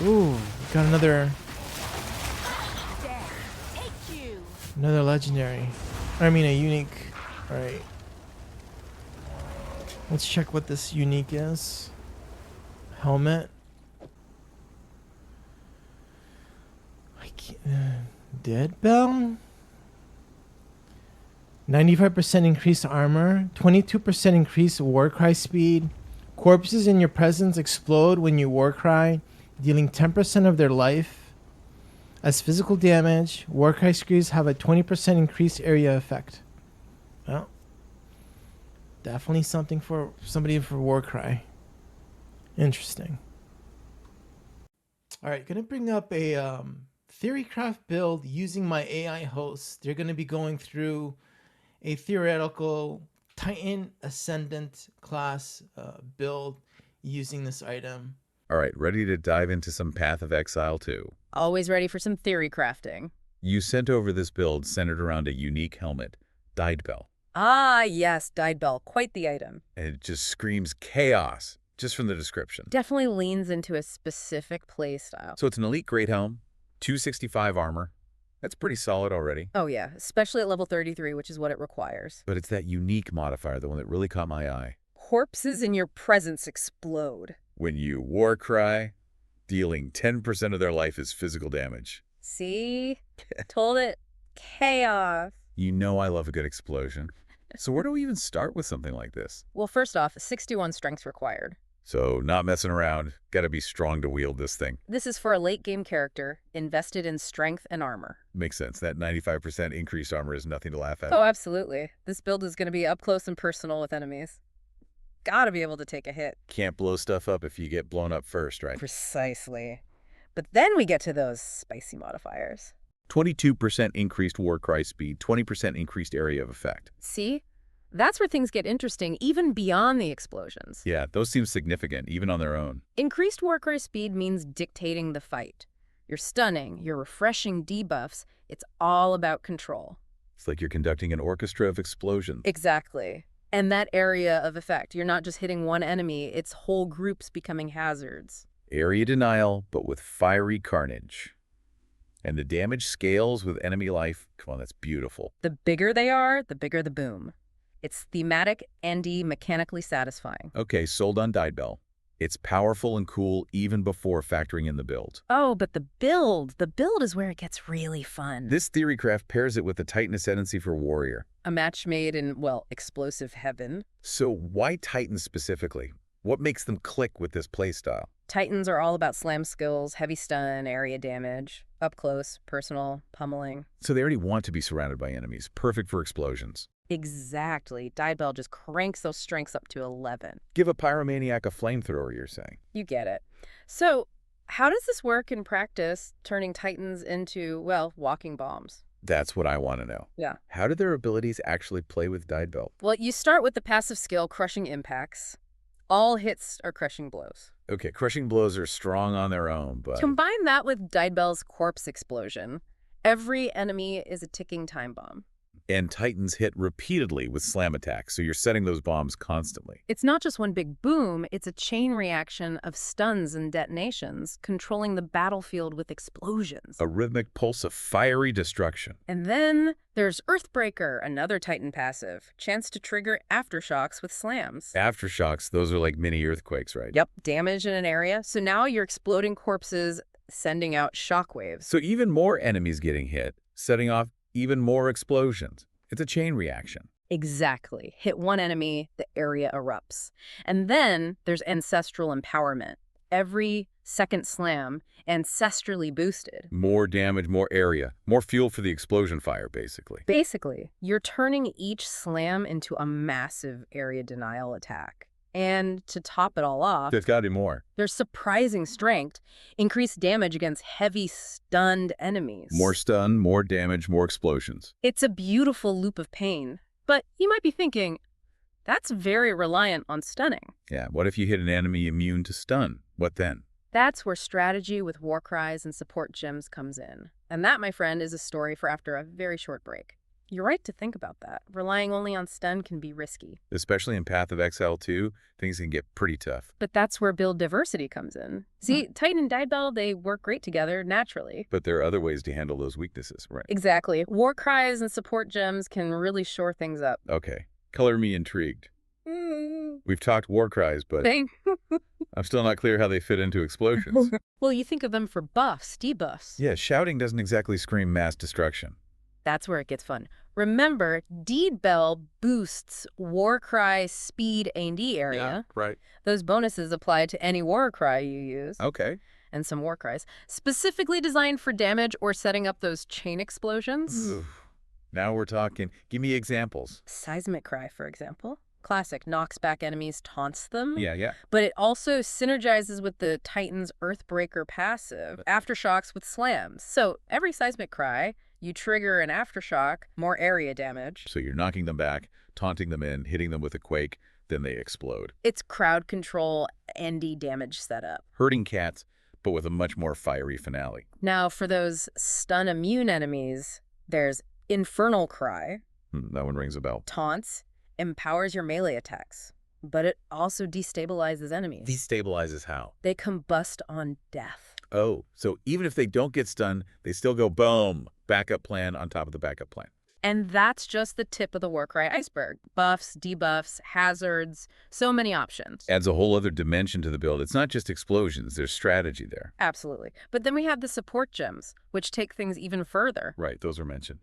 Ooh, got another legendary. I mean, a unique. All right. Let's check what this unique is. Helmet. I can't. Deidbell. 95% increased armor. 22% increased warcry speed. Corpses in your presence explode when you warcry, dealing 10% of their life. As physical damage, warcry screws have a 20% increased area effect. Well, definitely something for somebody for warcry. Interesting. All right, gonna bring up a Theorycraft build using my AI hosts. They're gonna be going through a theoretical Titan Ascendant class build using this item. All right, ready to dive into some Path of Exile too. Always ready for some theory crafting. You sent over this build centered around a unique helmet, Deidbell. Ah, yes, Deidbell. Quite the item. And it just screams chaos, just from the description. Definitely leans into a specific playstyle. So it's an Elite Greathelm, 265 armor. That's pretty solid already. Oh yeah, especially at level 33, which is what it requires. But it's that unique modifier, the one that really caught my eye. Corpses in your presence explode. When you warcry, dealing 10% of their life is physical damage. See? Told it. Chaos. You know I love a good explosion. So where do we even start with something like this? Well, first off, 61 strength required. So not messing around. Gotta be strong to wield this thing. This is for a late game character invested in strength and armor. Makes sense. That 95% increased armor is nothing to laugh at. Oh, absolutely. This build is going to be up close and personal with enemies. Gotta be able to take a hit. Can't blow stuff up if you get blown up first, right? Precisely. But then we get to those spicy modifiers. 22% increased warcry speed, 20% increased area of effect. See? That's where things get interesting, even beyond the explosions. Yeah, those seem significant, even on their own. Increased warcry speed means dictating the fight. You're stunning, you're refreshing debuffs. It's all about control. It's like you're conducting an orchestra of explosions. Exactly. And that area of effect, you're not just hitting one enemy, it's whole groups becoming hazards. Area denial, but with fiery carnage. And the damage scales with enemy life. Come on, that's beautiful. The bigger they are, the bigger the boom. It's thematic and mechanically satisfying. Okay, sold on Deidbell. It's powerful and cool even before factoring in the build. Oh, but the build is where it gets really fun. This Theorycraft pairs it with the Titan Ascendancy for Warrior. A match made in, well, explosive heaven. So why Titans specifically? What makes them click with this playstyle? Titans are all about slam skills, heavy stun, area damage, up close, personal, pummeling. So they already want to be surrounded by enemies, perfect for explosions. Exactly. Deidbell just cranks those strengths up to 11. Give a pyromaniac a flamethrower, you're saying? You get it. So, how does this work in practice, turning Titans into, well, walking bombs? That's what I want to know. Yeah. How do their abilities actually play with Deidbell? Well, you start with the passive skill, Crushing Impacts. All hits are crushing blows. Okay, crushing blows are strong on their own, but... Combine that with Deidbell's Corpse Explosion. Every enemy is a ticking time bomb. And Titans hit repeatedly with slam attacks, so you're setting those bombs constantly. It's not just one big boom, it's a chain reaction of stuns and detonations, controlling the battlefield with explosions. A rhythmic pulse of fiery destruction. And then there's Earthbreaker, another Titan passive. Chance to trigger aftershocks with slams. Aftershocks, those are like mini earthquakes, right? Yep, damage in an area. So now you're exploding corpses, sending out shockwaves. So even more enemies getting hit, setting off even more explosions. It's a chain reaction. Exactly. Hit one enemy, the area erupts. And then there's Ancestral Empowerment. Every second slam, ancestrally boosted. More damage, more area, more fuel for the explosion fire, basically. Basically, you're turning each slam into a massive area denial attack. And to top it all off, There's got to be more. there's surprising strength, increased damage against heavy, stunned enemies. More stun, more damage, more explosions. It's a beautiful loop of pain. But you might be thinking, that's very reliant on stunning. Yeah, what if you hit an enemy immune to stun? What then? That's where strategy with war cries and support gems comes in. And that, my friend, is a story for after a very short break. You're right to think about that. Relying only on stun can be risky. Especially in Path of Exile 2, things can get pretty tough. But that's where build diversity comes in. See, Titan and Deidbell, they work great together naturally. But there are other ways to handle those weaknesses, right? Exactly. War cries and support gems can really shore things up. Okay. Color me intrigued. We've talked war cries, but I'm still not clear how they fit into explosions. Well, you think of them for buffs, debuffs. Yeah, shouting doesn't exactly scream mass destruction. That's where it gets fun. Remember, Deidbell boosts Warcry speed A&D area. Yeah, right. Those bonuses apply to any Warcry you use. Okay. And some Warcries. Specifically designed for damage or setting up those chain explosions. Ooh. Now we're talking. Give me examples. Seismic Cry, for example. Classic. Knocks back enemies, taunts them. Yeah. But it also synergizes with the Titan's Earthbreaker passive. Aftershocks with slams. So every Seismic Cry, you trigger an aftershock, more area damage. So you're knocking them back, taunting them in, hitting them with a quake, then they explode. It's crowd control, ND damage setup. Hurting cats, but with a much more fiery finale. Now, for those stun immune enemies, there's Infernal Cry. That one rings a bell. Taunts, empowers your melee attacks, but it also destabilizes enemies. Destabilizes how? They combust on death. Oh, so even if they don't get stunned, they still go boom, backup plan on top of the backup plan. And that's just the tip of the Warcry iceberg. Buffs, debuffs, hazards, so many options. Adds a whole other dimension to the build. It's not just explosions, there's strategy there. Absolutely. But then we have the support gems, which take things even further. Right, those are mentioned.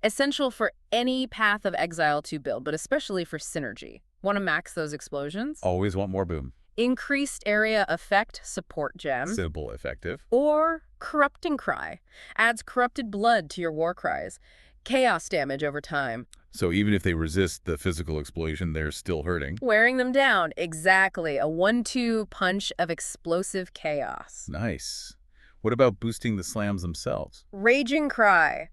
Essential for any Path of Exile 2 build, but especially for synergy. Want to max those explosions? Always want more boom. Increased area effect support gem. Simple, effective. Or Corrupting Cry. Adds corrupted blood to your war cries. Chaos damage over time. So even if they resist the physical explosion, they're still hurting. Wearing them down. Exactly. A 1-2 punch of explosive chaos. Nice. What about boosting the slams themselves? Raging Cry.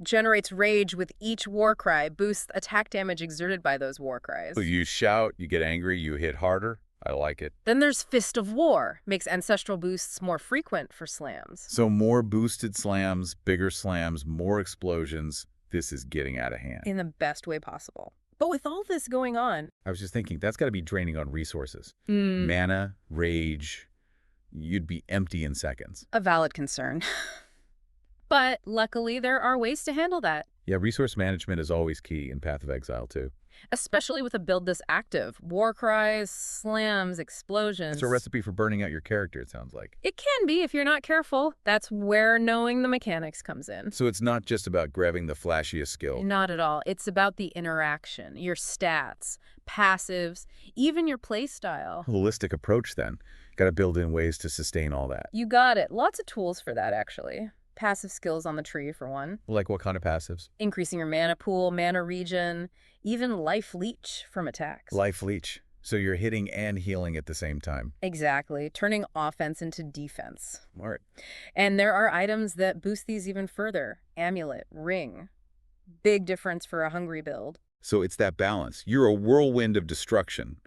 Generates rage with each war cry. Boosts attack damage exerted by those war cries. So you shout, you get angry, you hit harder. I like it. Then there's Fist of War. Makes ancestral boosts more frequent for slams. So more boosted slams, bigger slams, more explosions. This is getting out of hand. In the best way possible. But with all this going on... I was just thinking, that's got to be draining on resources. Mana, rage, you'd be empty in seconds. A valid concern. But luckily, there are ways to handle that. Yeah, resource management is always key in Path of Exile, too. Especially with a build this active. War cries, slams, explosions. It's a recipe for burning out your character, it sounds like. It can be if you're not careful. That's where knowing the mechanics comes in. So it's not just about grabbing the flashiest skill. Not at all. It's about the interaction, your stats, passives, even your playstyle. Holistic approach, then. Got to build in ways to sustain all that. You got it. Lots of tools for that, actually. Passive skills on the tree, for one. Like what kind of passives? Increasing your mana pool, mana regen, even life leech from attacks. Life leech. So you're hitting and healing at the same time. Exactly. Turning offense into defense. Smart. And there are items that boost these even further. Amulet, ring. Big difference for a hungry build. So it's that balance. You're a whirlwind of destruction,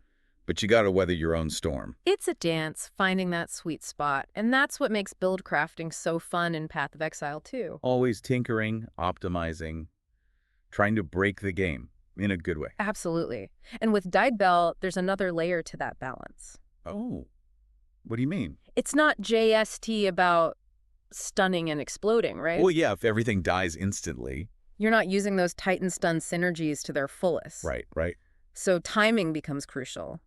but you got to weather your own storm. It's a dance, finding that sweet spot. And that's what makes build crafting so fun in Path of Exile too. Always tinkering, optimizing, trying to break the game in a good way. Absolutely. And with Deidbell, there's another layer to that balance. Oh, what do you mean? It's not JST about stunning and exploding, right? Well, yeah, if everything dies instantly. You're not using those Titan stun synergies to their fullest. Right. So timing becomes crucial.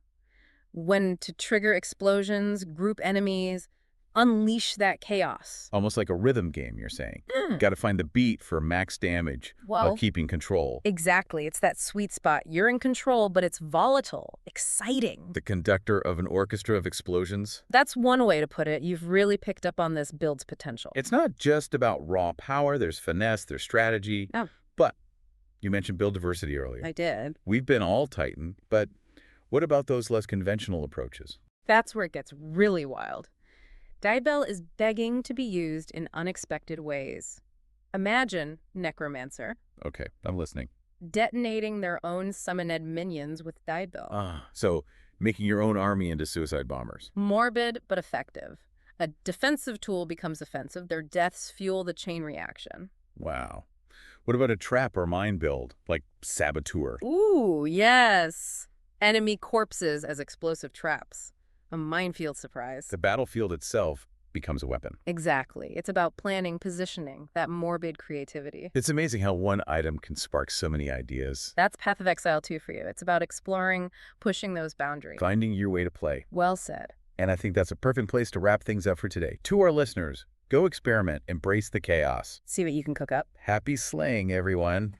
When to trigger explosions, group enemies, unleash that chaos. Almost like a rhythm game, you're saying. Got to find the beat for max damage while keeping control. Exactly. It's that sweet spot. You're in control, but it's volatile, exciting. The conductor of an orchestra of explosions. That's one way to put it. You've really picked up on this build's potential. It's not just about raw power. There's finesse, there's strategy. Oh. But you mentioned build diversity earlier. I did. We've been all Titan, but what about those less conventional approaches? That's where it gets really wild. Deidbell is begging to be used in unexpected ways. Imagine Necromancer Okay, I'm listening. detonating their own summoned minions with Deidbell. So making your own army into suicide bombers. Morbid but effective. A defensive tool becomes offensive. Their deaths fuel the chain reaction. Wow. What about a trap or mine build, like Saboteur? Ooh, yes. Enemy corpses as explosive traps. A minefield surprise. The battlefield itself becomes a weapon. Exactly. It's about planning, positioning, that morbid creativity. It's amazing how one item can spark so many ideas. That's Path of Exile 2 for you. It's about exploring, pushing those boundaries. Finding your way to play. Well said. And I think that's a perfect place to wrap things up for today. To our listeners, go experiment, embrace the chaos. See what you can cook up. Happy slaying, everyone.